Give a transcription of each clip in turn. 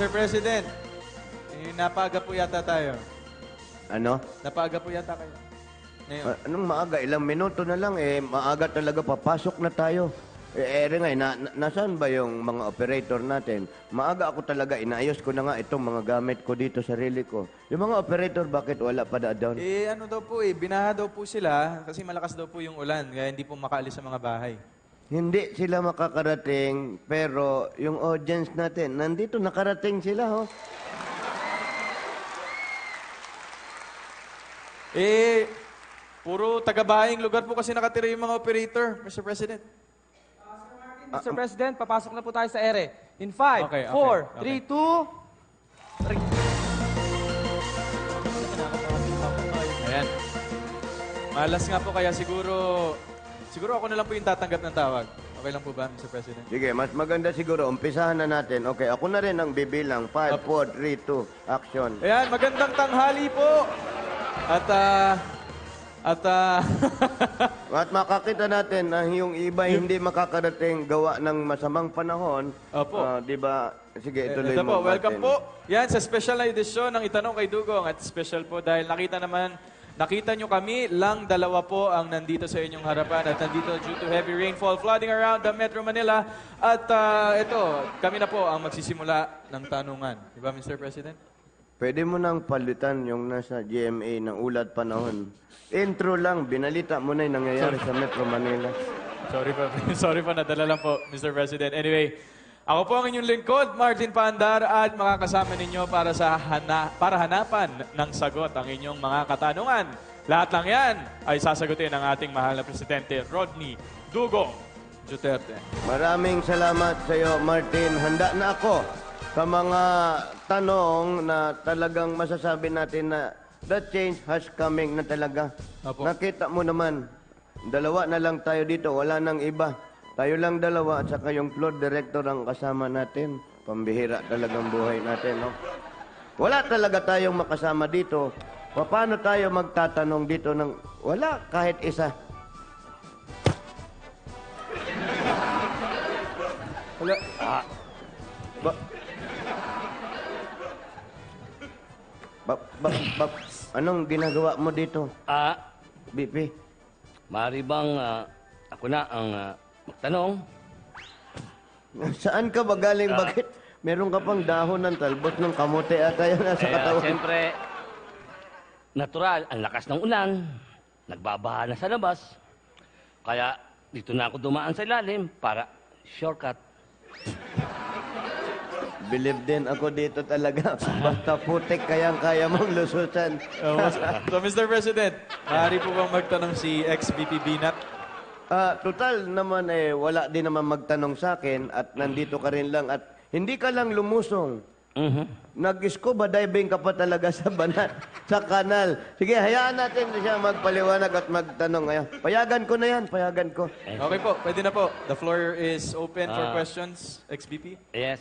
Mr. President, napaaga po yata tayo. Ano? Napaaga po yata kayo. Ngayon. Anong maaga? Ilang minuto na lang, maaga talaga, papasok na tayo. Nasaan ba yung mga operator natin? Maaga ako talaga, inaayos ko na nga itong mga gamit ko dito, sarili ko. Yung mga operator, bakit wala pa doon? Ano daw po binaha daw po sila kasi malakas daw po yung ulan, kaya hindi po makaalis sa mga bahay. Hindi sila makakarating, pero yung audience natin, nandito, nakarating sila, oh. Puro taga-bahing lugar po kasi nakatira yung mga operator, Mr. President. Mr. President, papasok na po tayo sa ere. In 5, Okay, 4, 3, 2... Ayan. Malas nga po kaya siguro ako na lang po yung tatanggap ng tawag. Okay lang po ba, Mr. President? Sige, mas maganda siguro, umpisahan na natin. Okay, ako na rin ang bibilang. 5, 4, 3, 2, action. Ayan, magandang tanghali po. At makakita natin na yung iba hindi makakarating gawa ng masamang panahon. Opo. Di ba? Sige, ituloy Ito mo, po, welcome Martin. po. Yan, sa special na edisyon ng Itanong kay Dugong. At special po dahil nakita nyo kami, lang dalawa po ang nandito sa inyong harapan. At nandito due to heavy rainfall flooding around the Metro Manila. At ito, kami na po ang magsisimula ng tanungan. Di ba, Mr. President? Pwede mo nang palitan yung nasa GMA ng ulat panahon. Intro lang, binalita mo na yung nangyayari sa Metro Manila. Sorry pa, nadala lang po, Mr. President. Anyway, ako po ang inyong lingkod, Martin Paandar, at makakasama ninyo para hanapan ng sagot ang inyong mga katanungan. Lahat lang yan ay sasagutin ng ating mahal na Presidente, Rodney Dugong Duterte. Maraming salamat sa iyo, Martin. Handa na ako sa mga tanong na talagang masasabi natin na the change has coming na talaga. Opo. Nakita mo naman, dalawa na lang tayo dito, wala nang iba. Tayo lang dalawa at saka yung floor director ang kasama natin. Pambihira talagang buhay natin, no? Wala talaga tayong makasama dito. Paano tayo magtatanong dito ng wala kahit isa? Wala. Anong ginagawa mo dito, BP? Maaari bang ako na ang magtanong? Saan ka ba galing? Bakit? Meron ka pang dahon ng talbos ng kamote ata yan nasa katawan. Siyempre, natural, ang lakas ng ulan, nagbabaha na sa labas. Kaya dito na ako dumaan sa ilalim para shortcut. Believe din ako dito talaga. Basta putik kayang-kaya mong lususan. So, Mr. President, maaari po bang magtanong si ex-VP Binat? Total naman wala din naman magtanong sa akin at nandito ka rin lang at hindi ka lang lumusong. Nag-scuba diving ka pa talaga sa banat, sa kanal. Sige, hayaan natin siya magpaliwanag at magtanong ngayon. Payagan ko na yan, payagan ko. Okay po, pwede na po. The floor is open for questions, ex-VP. Yes,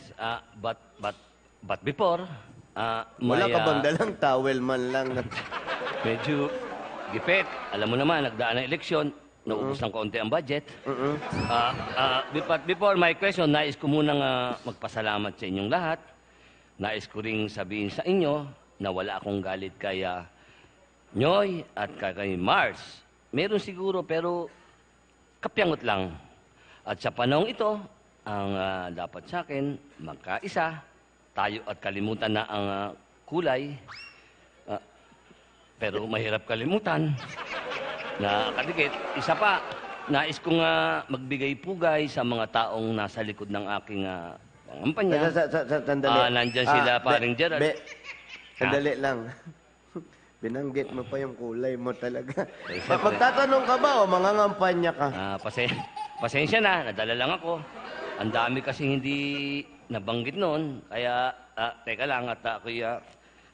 but before, Wala ka bang dalang towel man lang? medyo gipit. Alam mo naman, nagdaan ng eleksyon, naubos ng kaunti ang budget. But before my question, nais ko munang magpasalamat sa inyong lahat. Nais ko ring sabihin sa inyo na wala akong galit kay Nyoy at kay Mars. Meron siguro pero kapyangot lang. At sa panahong ito, ang dapat sa akin, magkaisa, tayo at kalimutan na ang kulay. Pero mahirap kalimutan. Na kadikit, isa pa, nais kong magbigay pugay sa mga taong nasa likod ng aking pangampanya. Sandali. Nandyan sila, paring Gerald. Sandali lang. Binanggit mo pa yung kulay mo talaga. siyempre. Magtatanong ka ba o mangangampanya ka? Pasensya na, nadala lang ako. Ang dami kasi hindi nabanggit noon. Kaya, teka lang at ako'y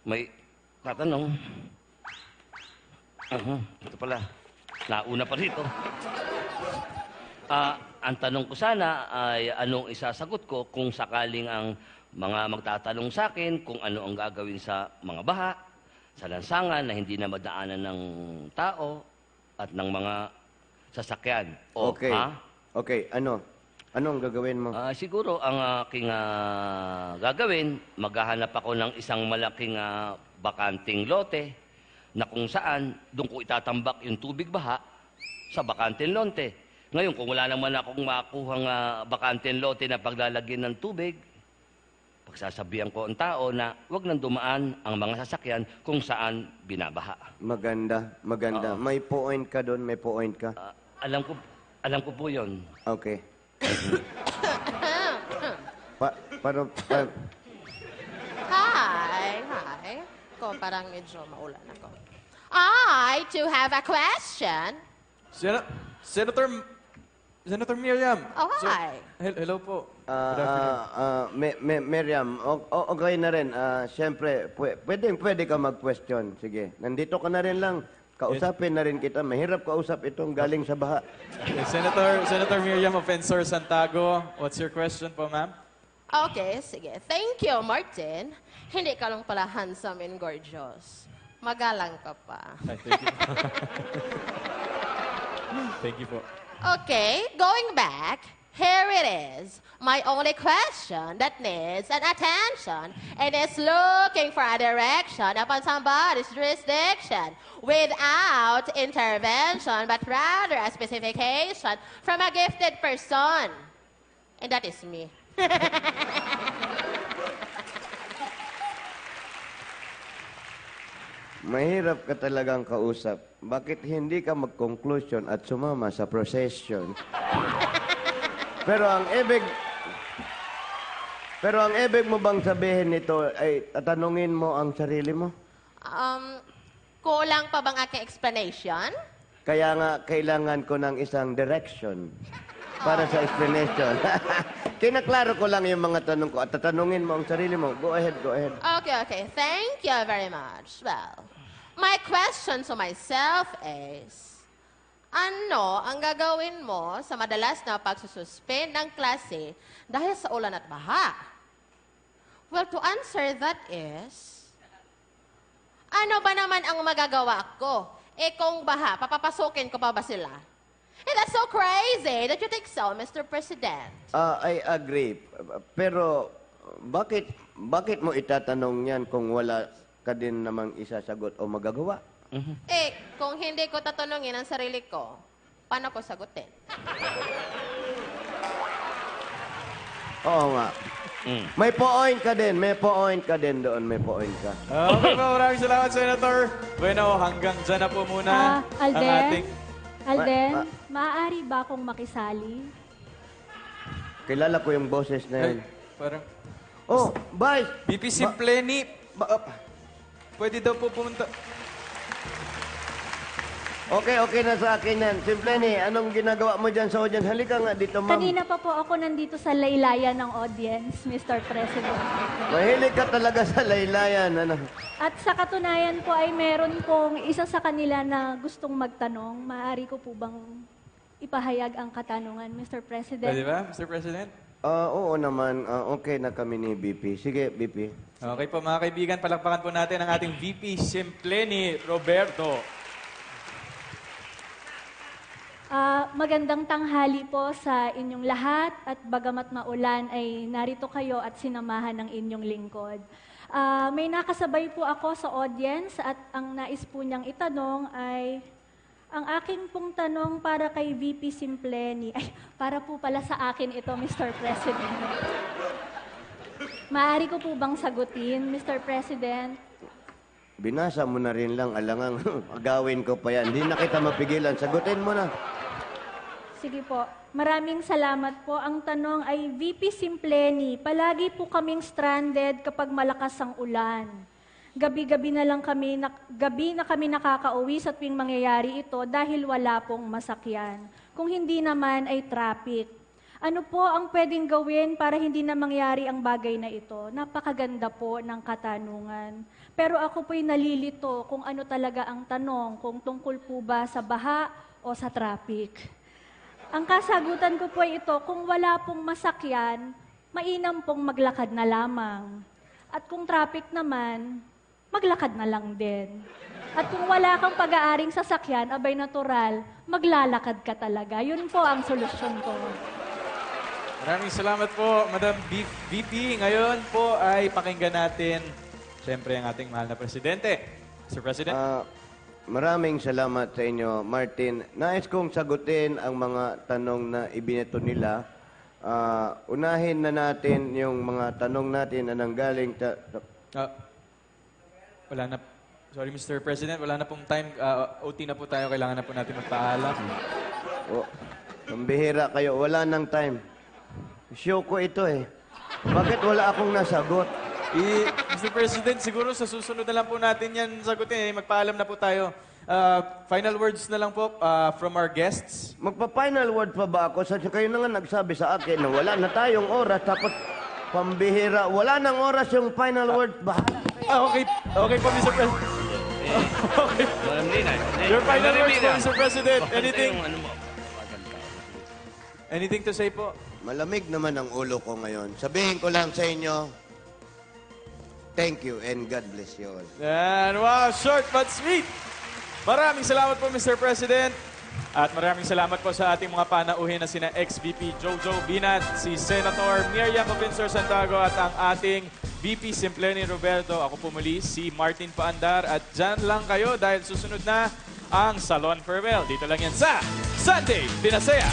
may tatanong. Ito pala. Nauna pa rito. Ang tanong ko sana ay anong isasagot ko kung sakaling ang mga magtatanong sa akin kung ano ang gagawin sa mga baha, sa lansangan na hindi na madaanan ng tao at ng mga sasakyan. Okay. Okay, ano? Anong gagawin mo? Siguro ang aking gagawin, maghahanap ako ng isang malaking bakanting lote na kung saan doon ko itatambak yung tubig baha sa bakanting lote. Ngayon, kung wala naman akong makuhang bakanting lote na paglalagyan ng tubig, pagsasabihan ko ang tao na huwag nang dumaan ang mga sasakyan kung saan binabaha. Maganda, maganda. May point ka doon, may point ka. Alam ko po yun. Okay. Paano, Hi. Ko parang medyo maulan ako. I too have a question. Senator Miriam. Oh, hi. Hello po. Good afternoon. Miriam, okay na rin. Siyempre, pwede ka mag-question. Sige, nandito ka na rin lang. Kausapin na rin kita. Mahirap kausap itong galing sa baha. Okay, Senator Miriam Offensor Santago, what's your question po, ma'am? Okay, sige. Thank you, Martin. Hindi ka lang pala handsome and gorgeous. Magalang ka pa. Ay, thank you. Thank you po. Okay, going back, here it is. My only question that needs an attention and is looking for a direction upon somebody's jurisdiction without intervention, but rather a specification from a gifted person. And that is me. Mahirap ka talagang kausap. Bakit hindi ka mag-conclusion at sumama sa procession? Pero ang ibig mo bang sabihin nito ay tatanungin mo ang sarili mo? Kulang pa bang aking explanation? Kaya nga kailangan ko ng isang direction para sa explanation. Kinaklaro ko lang yung mga tanong ko at tatanungin mo ang sarili mo. Go ahead, go ahead. Okay. Thank you very much. Well, my question to myself is, ano ang gagawin mo sa madalas na pagsususpend ng klase dahil sa ulan at baha? Well, to answer that is, ano ba naman ang magagawa ko? Kung baha, papapasukin ko pa ba sila? That's so crazy that you think so, Mr. President. I agree. Pero bakit mo itatanong yan kung wala ka din namang isasagot o magagawa? Kung hindi ko tatanungin ang sarili ko, paano ko sagutin? Oo nga. May point ka din doon, may point ka. Okay po, maraming salamat, Senator. Bueno, hanggang dyan na po muna ang ating... Alden, maaari ba akong makisali? Kilala ko yung boses na yan. Parang... Oh, Vice! VP Simpleni, pwede daw po pumunta... Okay na sa akin yan. Simpleni, anong ginagawa mo dyan sa audience? Halika nga dito, ma'am. Kanina pa po ako nandito sa laylayan ng audience, Mr. President. Mahilig ka talaga sa laylayan. Ano? At sa katunayan po ay meron pong isa sa kanila na gustong magtanong. Maaari ko po bang ipahayag ang katanungan, Mr. President? Pwede ba, Mr. President? Oo naman. Okay na kami ni BP. Sige, BP. Okay po, mga kaibigan, palakpakan po natin ang ating VP Simpleni Roberto. Magandang tanghali po sa inyong lahat at bagamat maulan ay narito kayo at sinamahan ng inyong lingkod. May nakasabay po ako sa audience at ang nais po niyang itanong ay ang aking pong tanong para kay VP Simpleni. Ay, para po pala sa akin ito, Mr. President. Maaari ko po bang sagutin, Mr. President? Binasa mo na rin lang, alangang agawin ko pa yan. Hindi na kita mapigilan. Sagutin mo na. Sige po. Maraming salamat po. Ang tanong ay, VP Simpleni, palagi po kaming stranded kapag malakas ang ulan. Gabi-gabi na kami nakakauwi sa tuwing mangyayari ito dahil wala pong masakyan. Kung hindi naman ay traffic. Ano po ang pwedeng gawin para hindi na mangyari ang bagay na ito? Napakaganda po ng katanungan. Pero ako po'y nalilito kung ano talaga ang tanong, kung tungkol po ba sa baha o sa traffic. Ang kasagutan ko po ay ito, kung wala pong masakyan, mainam pong maglakad na lamang. At kung traffic naman, maglakad na lang din. At kung wala kang pag-aaring sasakyan, abay natural, maglalakad ka talaga. Yun po ang solusyon ko. Maraming salamat po, Madam VP. Ngayon po ay pakinggan natin, siyempre, ang ating mahal na Presidente. Mr. President. Maraming salamat sa inyo, Martin. Nais kong sagutin ang mga tanong na ibinato nila. Unahin na natin yung mga tanong natin na nanggaling Wala na. Sorry, Mr. President. Wala na pong time. OT na po tayo. Kailangan na po natin magpaalam. Pambihira kayo. Wala nang time. Show ko ito eh. Bakit wala akong nasagot? Mr. President, siguro sa susunod na lang po natin yan sagutin. Magpaalam na po tayo. Final words na lang po from our guests. Magpa-final word pa ba ako? Sa kayo na nga nagsabi sa akin na wala na tayong oras. Tapos pambihira. Wala nang oras yung final word. Bahala. Okay. Okay po, Mr. President. Okay. Madam Lina. Your final words po, Mr. President. Anything? Anything to say po? Malamig naman ang ulo ko ngayon. Sabihin ko lang sa inyo, thank you and God bless you all. And wow, short but sweet. Maraming salamat po, Mr. President. At maraming salamat po sa ating mga panauhin na sina ex-VP Jojo Binat, si Senator Miriam Ovinsor Santiago at ang ating VP Simpleni Roberto. Ako po muli, si Martin Paandar. At dyan lang kayo dahil susunod na ang Salon Farewell. Dito lang yan sa Sunday Pinasaya.